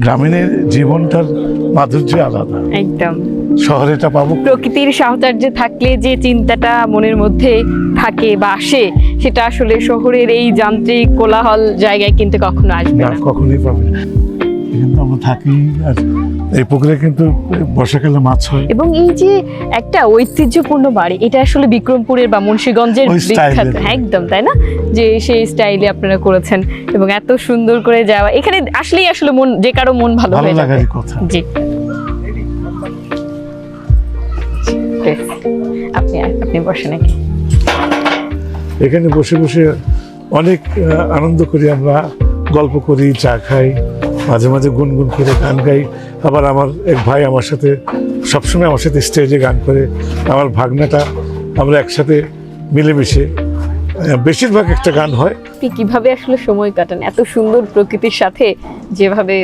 গ্রামীণের জীবনটার মাধুর্য আলাদা, একদম শহরে এটা পাবো। প্রকৃতির সাহচর্যে থাকলে যে চিন্তাটা মনের মধ্যে থাকে বা আসে, সেটা আসলে শহরের এই যান্ত্রিক কোলাহল জায়গায় কিন্তু কখনো আসবে না, না। কখনোই পাবে না। কিন্তু আমরা থাকি, আর এই পুকুরে কিন্তু বর্ষাকালে মাছ হয়। এবং এই যে একটা ঐতিহ্যপূর্ণ বাড়ি, এটা আসলে বিক্রমপুরের বা মুন্সিগঞ্জের ওই বিখ্যাত, স্টাইলে। একদম তাই না, যে সেই স্টাইলে আপনারা করেছেন এবং এত সুন্দর করে যাওয়া, এখানে আসলেই আসলে মন, যে কারো মন ভালো ভালো হয়ে যাবে। লাগারই কথা। জি, বেশ। আপনি বসে নাকি? এখানে বসে বসে অনেক আনন্দ করি আমরা, গল্প করি, চা খাই, মাঝে মাঝে গুনগুন করে গান গাই। আবার আমার এক ভাই আমার সাথে সবসময় আমার সাথে স্টেজে গান করে, আমার ভাগনাটা, আমরা একসাথে মিলেমিশে বেশিরভাগ একটা গান হয়। আপনি কিভাবে আসলে সময় কাটান এত সুন্দর প্রকৃতির সাথে, যেভাবে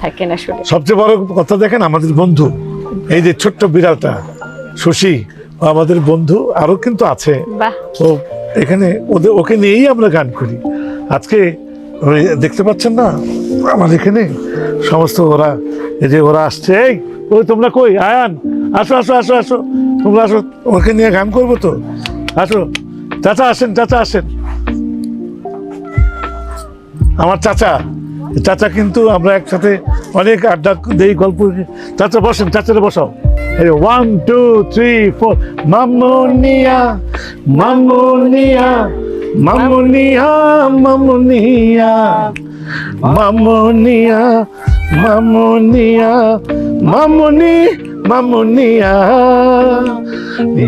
থাকেন আসলে? সবচেয়ে বড় কথা দেখেন, আমাদের বন্ধু এই যে ছোট্ট বিড়ালটা শশী, ও আমাদের বন্ধু, আরো কিন্তু আছে। বাহ, তো এখানে ওকে নিয়েই আমরা গান করি। আজকে ওই দেখতে পাচ্ছেন না আমার এখানে সমস্ত ওরা, এই যে ওরা আসছে, এই ওই তোমরা কই, আয়ান আসো আসো আসো আসো, তোমরা আসো, ওকে নিয়ে গান করবো তো, আসো। চাচা আসেন, চাচা আসেন, আমার চাচা। চাচা কিন্তু আমরা একসাথে অনেক আড্ডা দেই, গল্প। চাচা বসেন, চাচারে বসাও। 1 2 3 4 মামুনিয়া মামুনিয়া মামুনিয়া মামুনিয়া মামুনিয়া মামুনিয়া মামুনি মামুনিয়া,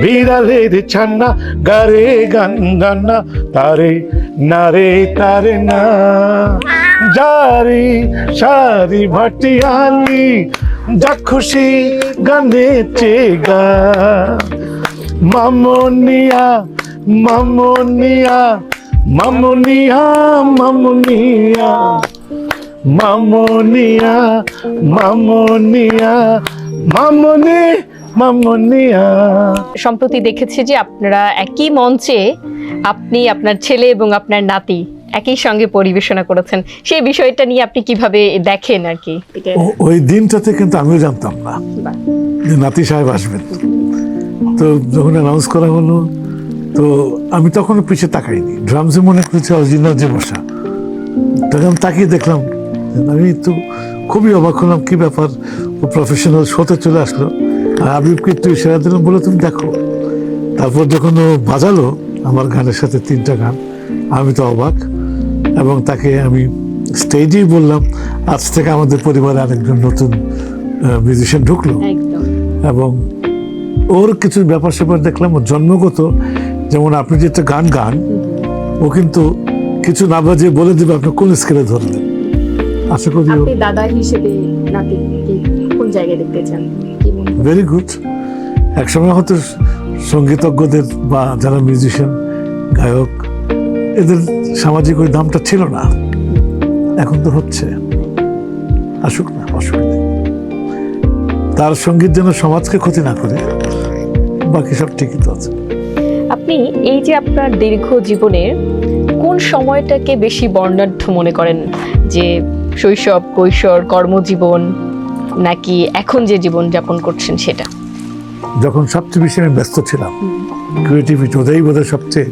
বিড়ালের ছান্না গারে গান গান্না, তারে নারে তারে না, জারি সারি ভাটিয়ালি, যা খুশি গানে চেগা, মামুনিয়া মামুনিয়া মামুনিয়া মামুনিয়া মামুনিয়া মামুনিয়া মামুনি মামুনিয়া। সম্প্রতি দেখেছি যে আপনারা একই মঞ্চে, আপনি, আপনার ছেলে এবং আপনার নাতি একই সঙ্গে পরিবেশনা করেছেন। সেই বিষয়টা নিয়ে আপনি কিভাবে দেখেন আর কি? ওই দিনটাতে কিন্তু আমিও জানতাম না যে নাতি সাহেব আসবেন। তো যখন অ্যানাউন্স করা হলো, তো আমি তখনও পিছিয়ে তাকাইনি, ড্রামসে মনে করেছি অরিজিনাল যে বসা। তখন তাকিয়ে দেখলাম, আমি তো খুবই অবাক হলাম, কি ব্যাপার, ও প্রফেশনাল শোতে চলে আসলো। আর আবিবকে একটু ইশারা দিলাম, বলে তুমি দেখো। তারপর যখন ও বাজালো আমার গানের সাথে 3টা গান, আমি তো অবাক। এবং তাকে আমি স্টেজেই বললাম, আজ থেকে আমাদের পরিবারে আরেকজন নতুন মিউজিশিয়ান ঢুকলো। একদম। এবং ওর কিছু ব্যাপার স্যাপার দেখলাম, ওর জন্মগত, যেমন আপনি যে একটা গান গান, ও কিন্তু কিছু না বাজিয়ে বলে দেবে আপনি কোন স্কেলে ধরবেন। আশা করি আপনি দাদা হিসেবে নাতিকে কোন জায়গায় দেখতে চান? Very good. একসময় হয়তো সঙ্গীতজ্ঞদের বা যারা মিউজিশিয়ান, গায়ক, এদের সামাজিক ওই দামটা ছিল না, এখন তো হচ্ছে। আসুক না, অসুবিধা। তার সঙ্গীত যেন সমাজকে ক্ষতি না করে, বাকি সব ঠিকই তো আছে। আপনি এই যে আপনার দীর্ঘ জীবনের কোন সময়টাকে বেশি বর্ণাঢ্য মনে করেন? যে শৈশব, কৈশোর, কর্মজীবন, নাকি এখন যে জীবন যাপন করছেন সেটা? যখন সবচেয়ে বেশি আমি ব্যস্ত ছিলাম, ক্রিয়েটিভিটি, ওটাই বোধহয় সবচেয়ে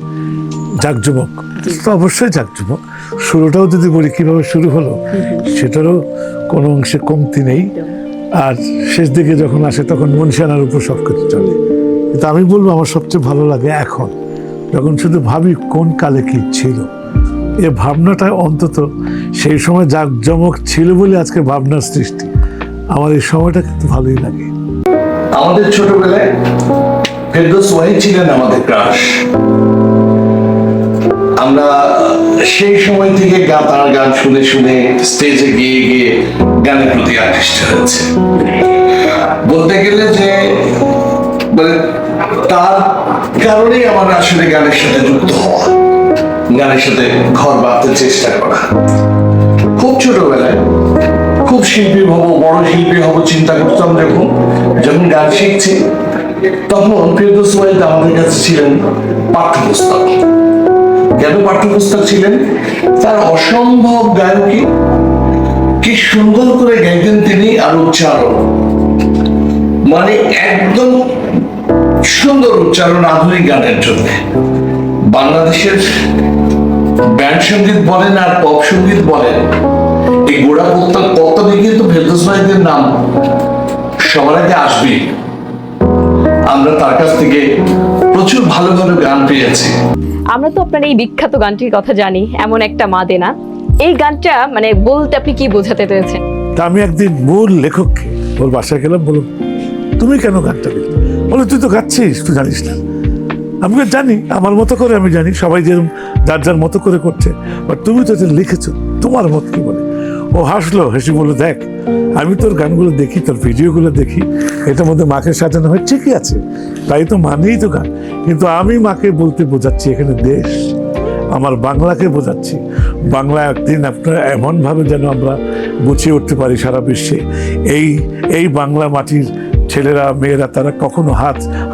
জাঁকজমক। তো অবশ্যই জাঁকজমক। শুরুটাও যদি বলি কিভাবে শুরু হলো, সেটারও কোনো অংশে কমতি নেই। আর শেষ দিকে যখন আসে, তখন মন শানার উপর সব কিছু চলে। কিন্তু আমি বলবো আমার সবচেয়ে ভালো লাগে এখন, যখন শুধু ভাবি কোন কালে কি ছিল। এ ভাবনাটা অন্তত সেই সময় জাঁকজমক ছিল বলে আজকে ভাবনার সৃষ্টি। আমার এই সময়টা কিন্তু ভালোই লাগে। আমাদের ছোটবেলায় ফেরদৌস ওয়াহিদ ছিলেন আমাদের ক্রাশ। আমরা সেই সময় থেকে তার গান শুনে শুনে স্টেজে গিয়ে গিয়ে গানের প্রতি আকৃষ্ট হয়েছে। বলতে গেলে যে মানে তার কারণেই আমার আসলে গানের সাথে যুক্ত হওয়া, গানের সাথে ঘর বাঁধতে চেষ্টা করা। খুব ছোটবেলায় খুব শিল্পী হব, বড় শিল্পী হব চিন্তা করতাম। যখন গান শিখছি, তখন ফেরদৌস ওয়াহিদ আমাদের কাছে ছিলেন পাঠ্যপুস্তক। কেন? কেন পাঠ্যপুস্তক ছিলেন? তার অসম্ভব গায়কী কি সুন্দর করে গাইতেন তিনি, আর উচ্চারণ মানে একদম সুন্দর উচ্চারণ আধুনিক গানের জন্য। বাংলাদেশের ব্যান্ড সঙ্গীত বলেন আর পপ সঙ্গীত বলেন, এই গোড়া পত্তনে কিন্তু ফেরদৌস ভাইদের নাম সবার আগে আসবে। আমরা তার কাছ থেকে প্রচুর ভালো ভালো গান পেয়েছি। আমরা তো আপনার এই বিখ্যাত গানটির কথা জানি, এমন একটা মা দেনা। এই গানটা মানে বলতে আপনি কি বোঝাতে পেরেছেন? তা আমি একদিন মূল লেখককে ওর বাসায় গেলাম, বললাম তুমি কেন গানটা লিখলে? বলে তুই তো গাচ্ছিস, তুই জানিস না। আমি জানি, আমার মতো করে আমি জানি, সবাই যেরকম যার যার মতো করে করছে, বাট তুমি তো এটা লিখেছো, তোমার মত কি বলে? ও হাসলো, হেসে বললো দেখ আমি তোর গানগুলো দেখি, তোর ভিডিওগুলো দেখি, এটার মধ্যে মাকে সাজানো হয়, ঠিকই আছে, তাই তো মানেই তো গান, কিন্তু আমি মাকে বলতে বোঝাচ্ছি এখানে দেশ, আমার বাংলাকে বোঝাচ্ছি। বাংলা একদিন আপনার এমনভাবে যেন আমরা গুছিয়ে উঠতে পারি সারা বিশ্বে। এই বাংলা মাটির ছেলেরা মেয়েরা তারা কখনো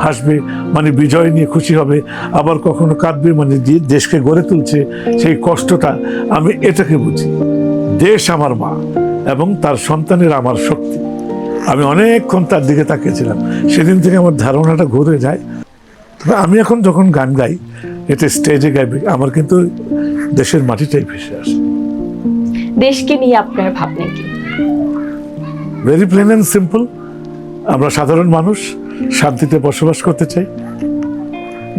হাসবে মানে বিজয় নিয়ে খুশি হবে, আবার কখনো কাঁদবে মানে যে দেশকে গড়ে তুলছে সেই কষ্টটা। আমি এটাকে বুঝি, দেশ আমার মা এবং তার সন্তানের আমার শক্তি। আমি অনেকক্ষণ তার দিকে তাকিয়েছিলাম, সেদিন থেকে আমার ধারণাটা ঘুরে যায়। তবে আমি এখন যখন গান গাই, এটা স্টেজে গাইবে, আমার কিন্তু দেশের মাটিটাই ভেসে আসে। দেশকে নিয়ে আপনার ভাবনা কি? Very plain and simple. আমরা সাধারণ মানুষ, শান্তিতে বসবাস করতে চাই।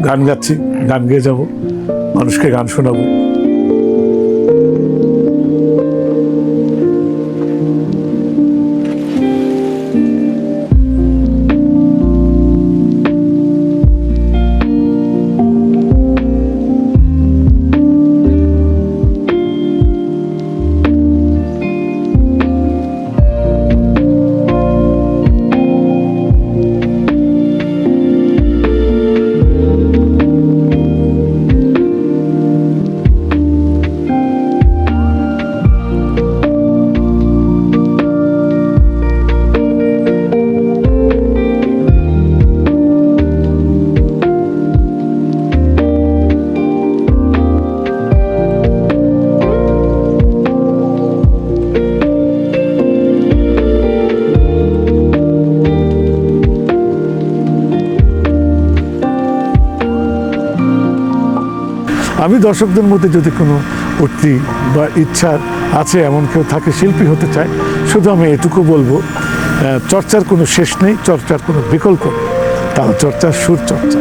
গান গাচ্ছি, গান গেয়ে যাব, মানুষকে গান শোনাবো। আমি দর্শকদের মধ্যে যদি কোনো উঠতি বা ইচ্ছা আছে এমন কেউ থাকে শিল্পী হতে চায়, শুধু আমি এটুকু বলবো, চর্চার কোনো শেষ নেই, চর্চার কোনো বিকল্প নেই। তাল চর্চা, সুর চর্চা,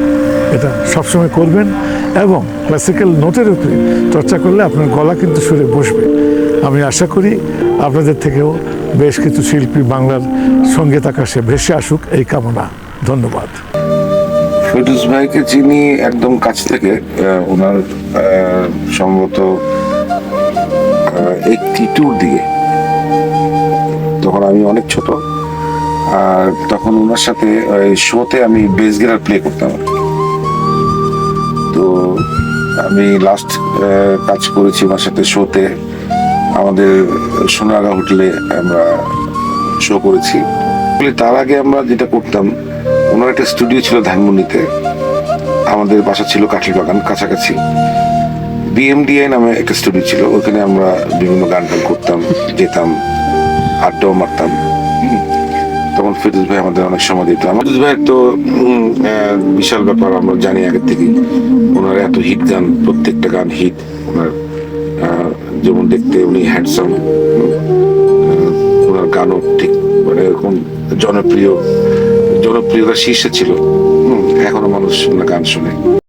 এটা সবসময় করবেন এবং ক্লাসিক্যাল নোটের উপরে চর্চা করলে আপনার গলা কিন্তু সুরে বসবে। আমি আশা করি আপনাদের থেকেও বেশ কিছু শিল্পী বাংলার সঙ্গীত আকাশে ভেসে আসুক, এই কামনা। ধন্যবাদ। ফেরদৌস ভাইকে চিনি একদম কাছ থেকে। ওনার সম্ভবত 82 দিকে, তখন আমি অনেক ছোট, আর তখন ওনার সাথে শোতে আমি বেস গিটার প্লে করতাম। তো আমি লাস্ট কাজ করেছি ওনার সাথে শোতে, আমাদের সোনারগাঁ হোটেলে আমরা শো করেছি। তার আগে আমরা যেটা করতাম, ওনার একটা স্টুডিও ছিল ধানমন্ডিতে, আমাদের বাসা ছিল কাঠিবাগান কাছাকাছি। BMDI নামে একটা স্টুডিও ছিল, ওখানে আমরা বিভিন্ন গান করতাম, যেতাম, আড্ডাও মারতাম। তখন ফেরদৌস ভাই আমাদের অনেক সময় দিত। ফেরদৌস ভাইয়ের তো বিশাল ব্যাপার, আমরা জানি আগে থেকেই। ওনার এত হিট গান, প্রত্যেকটা গান হিট। ওনার যেমন দেখতে উনি হ্যান্ডসাম, ওনার গানও ঠিক মানে এরকম জনপ্রিয়তা শীর্ষে ছিল। এখনো মানুষ গান শুনে।